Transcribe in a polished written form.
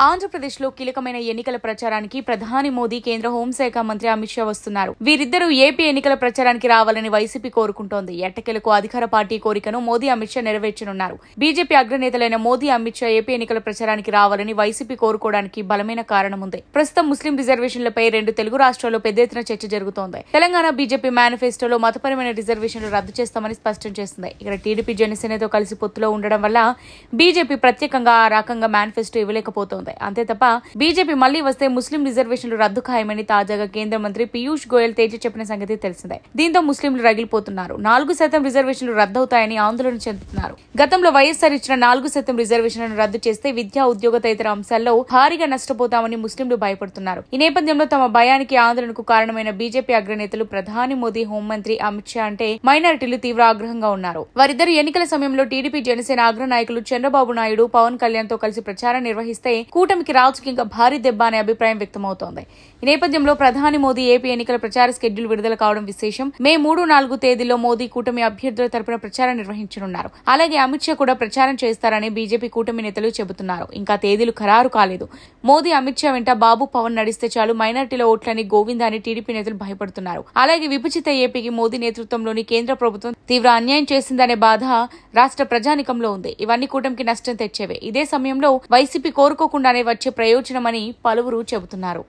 ఆంధ్రప్రదేశ్లో కీలకమైన ఎన్నికల ప్రచారానికి ప్రధాని మోదీ, కేంద్ర హోంశాఖ మంత్రి అమిత్ షా వస్తున్నారు. వీరిద్దరూ ఏపీ ఎన్నికల ప్రచారానికి రావాలని వైసీపీ కోరుకుంటోంది. ఎట్టకేలకు అధికార పార్టీ కోరికను మోదీ, అమిత్ షా నెరవేర్చనున్నారు. బీజేపీ అగ్రనేతలైన మోదీ, అమిత్ షా ఏపీ ఎన్నికల ప్రచారానికి రావాలని వైసీపీ కోరుకోవడానికి బలమైన కారణం ఉంది. ప్రస్తుతం ముస్లిం రిజర్వేషన్లపై రెండు తెలుగు రాష్ట్రాల్లో పెద్ద ఎత్తున చర్చ జరుగుతోంది. తెలంగాణ బీజేపీ మేనిఫెస్టోలో మతపరమైన రిజర్వేషన్లు రద్దు చేస్తామని స్పష్టం చేసింది. ఇక్కడ టీడీపీ జనసేనతో కలిసి పొత్తులో ఉండడం వల్ల బీజేపీ ప్రత్యేకంగా ఆ రకంగా మేనిఫెస్టో ఇవ్వలేకపోతోంది. అంతే తప్ప బీజేపీ మళ్లీ వస్తే ముస్లిం రిజర్వేషన్లు రద్దు ఖాయమని తాజాగా కేంద్ర మంత్రి పీయూష్ గోయల్ తేల్చి చెప్పిన సంగతి తెలిసిందే. దీంతో ముస్లింలు రగిలిపోతున్నారు. 4% రిజర్వేషన్లు రద్దవుతాయని ఆందోళన చెందుతున్నారు. గతంలో వైఎస్ఆర్ ఇచ్చిన 4% రిజర్వేషన్లను రద్దు చేస్తే విద్యా, ఉద్యోగ తదితర అంశాల్లో భారీగా నష్టపోతామని ముస్లింలు భయపడుతున్నారు. ఈ నేపథ్యంలో తమ భయానికి, ఆందోళనకు కారణమైన బీజేపీ అగ్రనేతలు ప్రధాని మోదీ, హోంమంత్రి అమిత్ షా అంటే మైనారిటీలు తీవ్ర ఆగ్రహంగా ఉన్నారు. వారిద్దరు ఎన్నికల సమయంలో టీడీపీ జనసేన అగ్రనాయకులు చంద్రబాబు నాయుడు, పవన్ కళ్యాణ్ తో కలిసి ప్రచారం నిర్వహిస్తే కూటమికి రాజకీయంగా భారీ దెబ్బ అనే అభిప్రాయం వ్యక్తమవుతోంది. ఈ నేపథ్యంలో ప్రధాని మోదీ ఏపీ ఎన్నికల ప్రచార స్కెడ్యూల్ విడుదల కావడం విశేషం. మే 3, 4 తేదీల్లో మోదీ కూటమి అభ్యర్థుల తరపున ప్రచారం నిర్వహించనున్నారు. అలాగే అమిత్ షా కూడా ప్రచారం చేస్తారని బీజేపీ కూటమి నేతలు చెబుతున్నారు. ఇంకా తేదీలు ఖరారు కాలేదు. మోదీ, అమిత్ షా వెంట బాబు, పవన్ నడిస్తే చాలు మైనారిటీల ఓట్లని గోవిందా అని టీడీపీ నేతలు భయపడుతున్నారు. అలాగే విభజిత ఏపీకి మోదీ నేతృత్వంలోని కేంద్ర ప్రభుత్వం తీవ్ర అన్యాయం చేసిందనే బాధ రాష్ట్ర ప్రజానికంలో ఉంది. ఇవన్నీ కూటమికి నష్టం తెచ్చేవే. ఇదే సమయంలో వైసీపీ కోరుకోకుండానే వచ్చే ప్రయోజనమని పలువురు చెబుతున్నారు.